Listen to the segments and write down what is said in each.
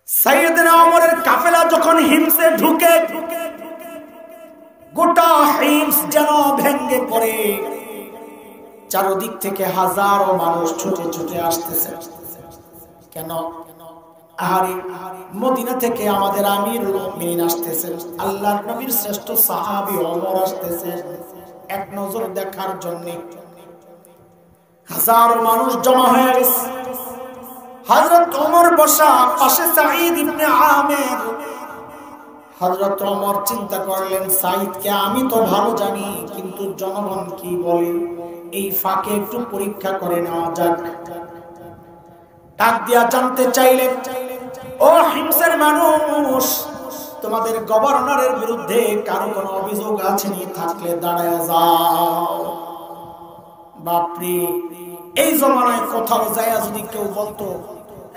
সাইয়েদনা ওমরের কাফেলা যখন হিমসে ঢুকে, গোটা হিমস যেন ভেঙে পড়ে। চারদিক থেকে হাজারো মানুষ ছুটে ছুটে আসতেছে। কেন? আহারে মদিনা থেকে আমাদের আমিরুল মুমিনিন আসতেছেন, আল্লাহর নবীর শ্রেষ্ঠ সাহাবী ওমর আসতেছেন এক নজর দেখার জন্য। হাজারো মানুষ জমা হয়ে গেছে। হযরত ওমর বসা, পাশে সাঈদ ইবনে আমের। হযরত ওমর চিন্তা করলেন, সাঈদকে আমি তো ভালো জানি, কিন্তু জনগণ কি বলে, এই ফাঁকে একটু পরীক্ষা করে নেওয়া যাক। ডাক দিয়া জানতে চাইলেন, ও হিমসের মানুষ, তোমাদের গভর্নরের বিরুদ্ধে কারো কোনো অভিযোগ আছে নি? থাকলে দাঁড়ায় যাও। বাপরে, এই জমানায় কোথাও যায় যদি কেউ বলতো,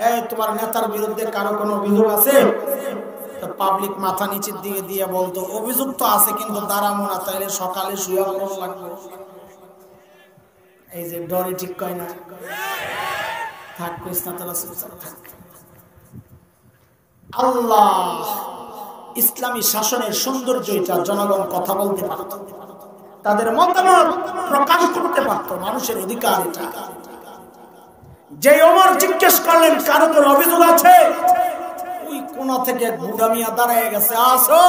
এই তোমার নেতার বিরুদ্ধে কারো কোনো অভিযোগ আছে, তো পাবলিক মাথা নিচের দিকে দিয়ে বলতো, অভিযোগ তো আছে কিন্তু দাঁড়াবো না, তাইলে সকালে শুয়ে পড়া লাগবে। এই যে ডরে ঠিক কয় না, থাক কইস না, তারা চুপচাপ থাক। আল্লাহ ইসলামী শাসনের সৌন্দর্য এটা, জনগণ কথা বলতে পারত, তাদের মতামত প্রকাশ করতে পারত, মানুষের অধিকার এটা। যে ওমর জিজ্ঞেস করলেন কারো কোনো অভিযোগ আছে, ওই কোন থেকে বুড়া মিয়া দাঁড়ায় গেছে, আসো।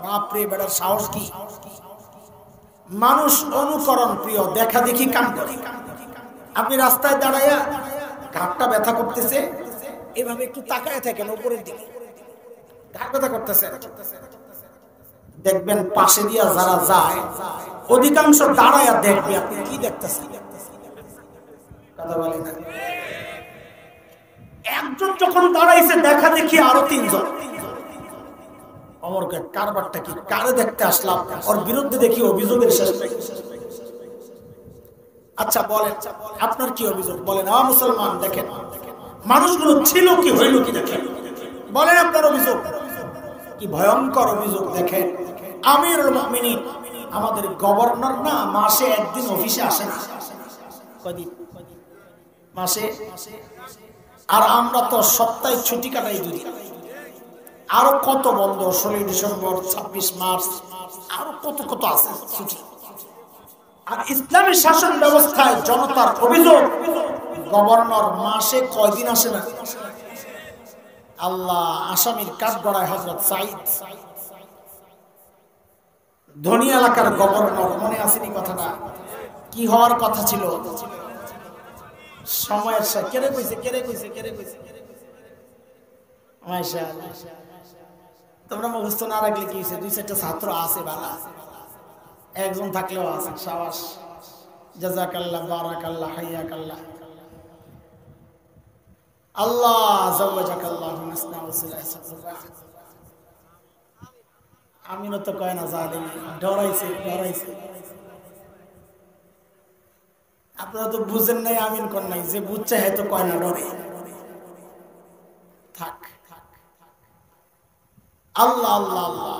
বাপরে, বেটার সাহস কি! মানুষ অনুকরণ প্রিয়, দেখা দেখি কাম করে। আপনি রাস্তায় দাঁড়াইয়া ঘাটটা ব্যথা করতেছে, এভাবে একটু তাকায় থাকেন উপরের দিকে, ঘাট ব্যথা করতেছে, দেখবেন পাশে দিয়া যারা যায় অধিকাংশ দাঁড়াইয়া দেখবে আপনি কি দেখতেছেন। কথা বলে না? একজন যখন দাঁড়াইছে, দেখা দেখি আরো তিনজন। ওমরকে কারবারটা কি, কারে দেখতে আসলাম, ওর বিরুদ্ধে দেখি অভিযোগের শেষ নেই। আচ্ছা বলেন, আপনার কি অভিযোগ বলেন? মুসলমান দেখেন মানুষগুলো ছিল কি হইল কি দেখেন, বলেন আপনার অভিযোগ কি। ভয়ঙ্কর অভিযোগ দেখেন, আমিরুল মুমিনিন আমাদের গভর্নর না, মাসে একদিন অফিসে আসে না। কয়দিন? মাসে। আর আমরা তো সপ্তাহে ছুটি কাটাই দুই দিন। আরো কত বন্ধ, 16 ডিসেম্বর, 26 মার্চ, আরো কত কত আছে ছুটি। আর ইসলামী শাসন ব্যবস্থায় জনতার অভিযোগ, গভর্নর মাসে কয়দিন আসে না। আল্লাহ আসামির কাঠ গড়ায় হযরত সাঈদ, ধনী এলাকার গভর্নর। মনে আসেনি কথাটা? কি হওয়ার কথা ছিল? সময়ের সাথে কেড়ে কইছে, কেড়ে কইছে, কেড়ে কইছে। মাশাআল্লাহ, তোমরা মুখস্থ না রাখলে কি হইছে, 2-4টা ছাত্র আছে বালা, একজন থাকলেও আছে। শাবাশ, জাযাকাল্লাহ, বারাকাল্লাহ, হাইয়াকাল্লাহ। আল্লাহ যাওয়াজাকাল্লাহু মিসলা ওয়াসিলাহ। আমিনও তো কয় না, জালিম ডরাইছে, ডরাইছে। আপনারা তো বুঝেন নাই, আমিন কোন নাই, যে বুঝছে হ্যাঁ তো কয় না, ডরে থাক। আল্লাহ আল্লাহ আল্লাহ।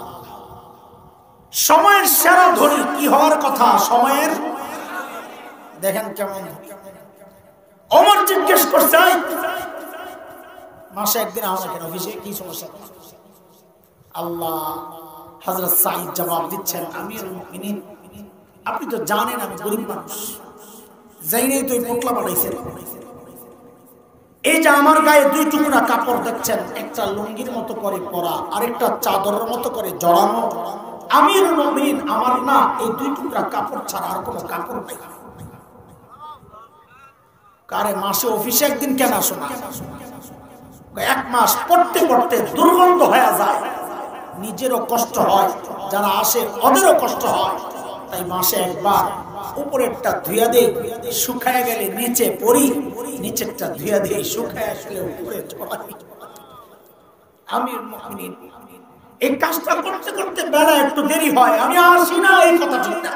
সময়ের সেরা ধনী কি হওয়ার কথা, সময়ের। দেখেন কেমন। ওমর জিজ্ঞেস করছে, মাসে একদিন আমরা কেন অফিসে, কি সমস্যা? আল্লাহ, হযরত সাঈদ জবাব দিচ্ছেন, আমিরুল মুমিনিন আপনি তো জানেন আমি গরিব মানুষ, যাই নাই তো পোটলা বানাইছেন। এই যে আমার গায়ে 2 টুকরা কাপড় দেখছেন, একটা লুঙ্গির মতো করে পরা, আরেকটা চাদরের মতো করে জড়ানো। আমিরুল মুমিনিন আমার না, এই 2 টুকরা কাপড় ছাড়া আর কোনো কাপড় নাই। কারে মাসে অফিসে একদিন কেন আসো না? 1 মাস পড়তে পড়তে দুর্গন্ধ হয়ে যায়, নিজেরও কষ্ট হয়, যারা আসে ওদেরও কষ্ট হয়, তাই মাসে একবার উপরেরটা ধুইয়া দেই, শুকায় গেলে নিচে পরি, নিচেরটা ধুইয়া দেই, শুকায় আসলে উপরে চড়াই। আমিরুল মুমিনিন এই কাজটা করতে করতে বেলা একটু দেরি হয়, আমি আসি না, এই কথা ঠিক না,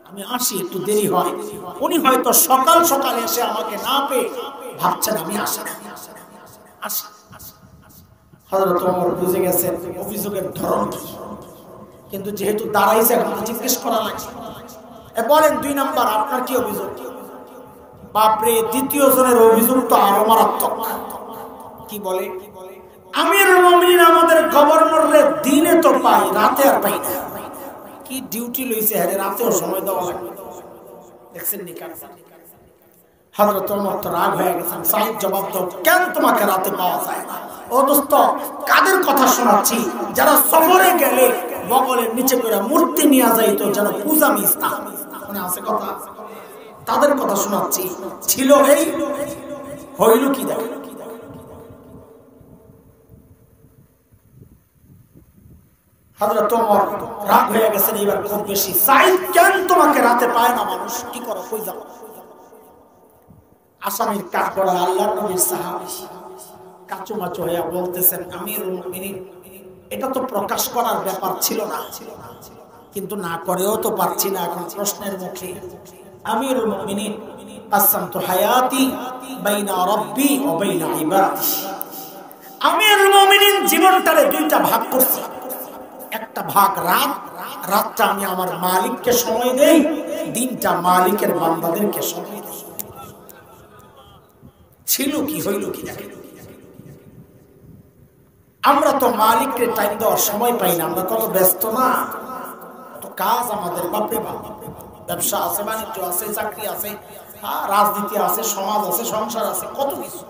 আমি আসি একটু দেরি হয়। উনি হয়তো সকাল সকাল এসে আমাকে না পেয়ে ভাবছেন আমি আসি না, আসি। হযরত ওমর বুঝে গেছেন অভিযোগের ধরন কি, কিন্তু যেহেতু দাঁড়াইছে এখন জিজ্ঞেস করা লাগছে। বলেন 2 নাম্বার আপনার কি অভিযোগ? বাপরে, দ্বিতীয় জনের অভিযোগ তো আরো মারাত্মক। কি বলে, আমিরুল মুমিনিন আমাদের গভর্নরের দিনে তো পাই, রাতে আর পাই না। কি ডিউটি লইছে, আরে রাতেও সময় দেওয়া লাগবে। দেখছেন নি কার হযরত ওমর তো রাগ হয়ে গেছেন, সাইদ জবাব দাও, কেন তোমাকে রাতে পাওয়া যায় না? ও দোস্ত, কাদের কথা শোনাচ্ছি? যারা সফরে গেলে বগলের নিচে করে মূর্তি নিয়ে যাইতো যেন পূজা মিস না, মনে আছে কথা? তাদের কথা শোনাচ্ছি। ছিল এই, হইল কি দেখো। হযরত ওমর রাগ হয়ে গেছেন এবার খুব বেশি। সাইদ, কেন তোমাকে রাতে পায় না মানুষ? কি করো, কই যাও? আসামির কাজ করা আল্লাহর নবীর সাহাবী কাচুমাচু হয়ে বলতেছেন, আমিরুল মুমিনিন, এটা তো প্রকাশ করার ব্যাপার ছিল না, কিন্তু না করেও তো পারছি না, এখন প্রশ্নের মুখে। আমিরুল মুমিনিন, আসামতু হায়াতি বাইনা রাব্বি ওয়া বাইনা ইবাদি। আমিরুল মুমিনিন জীবনটারে দুইটা ভাগ করছি। একটা ভাগ রাত, রাতটা আমি আমার মালিককে সময় দেই, দিনটা মালিকের বান্দাদেরকে সময় দেই। ছিল কি, হইল কি দেখেন। আমরা তো মালিককে টাইম দেওয়ার সময় পাই না, আমরা কত ব্যস্ত না, কত কাজ আমাদের, বাপরে বাপ। ব্যবসা আছে, বাণিজ্য আছে, চাকরি আছে, রাজনীতি আছে, সমাজ আছে, সংসার আছে, কত কিছু।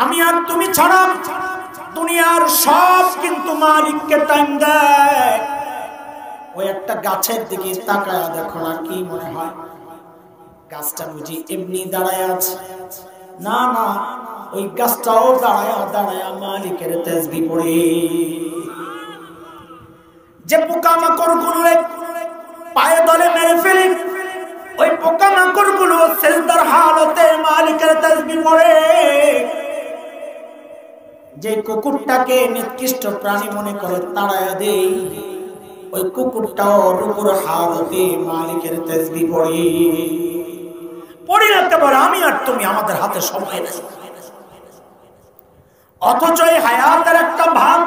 আমি আর তুমি ছাড়া দুনিয়ার সব কিন্তু মালিককে টাইম দেয়। ওই একটা গাছের দিকে তাকায়া দেখো না, কি মনে হয় গাছটা বুঝি এমনি দাঁড়ায় আছে? না না, ওই গাছটাও দাঁড়ায়া দাঁড়ায়া মালিকের তাসবিহ পড়ে। যে পোকামাকড় গুলো পায়ে দলে মেরে ফেলে, ওই পোকামাকড় গুলো সিজদার হালতে মালিকের তাসবিহ পড়ে। যে কুকুরটাকে নিকৃষ্ট প্রাণী মনে করে তাড়ায়া দেই, ওই কুকুরটাও রুকুর হালতে মালিকের তাসবিহ পড়ে। পড়ি রাখতে পারে, আমি আর তুমি আমাদের হাতে সময় নেই। অথচ এই হায়াতের একটা ভাগ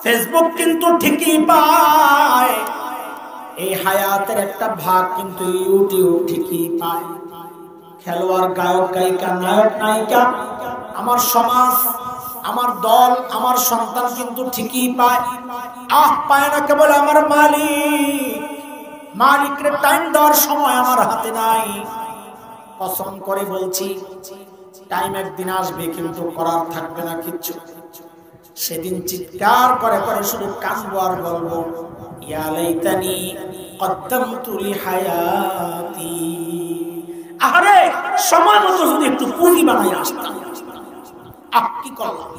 ফেসবুক কিন্তু ঠিকই পায়, এই হায়াতের একটা ভাগ কিন্তু ইউটিউব ঠিকই পায়। খেলোয়াড়, গায়ক, গায়িকা, নায়ক, নায়িকা, আমার সমাজ, আমার দল, আমার সন্তান কিন্তু ঠিকই পায়। পায় না কেবল আমার মালিক। মালিকের টাইম দেওয়ার সময় আমার হাতে নাই। কসম করে বলছি, টাইম একদিন আসবে কিন্তু করার থাকবে না কিচ্ছু। সেদিন চিৎকার করে করে শুধু কাঁদবো আর বলবো, ইয়া লাইতানি কদ্দামতু লিহায়াতি। আরে সময় মতো যদি একটু পুঁজি বানাই আসতাম, কি করলাম।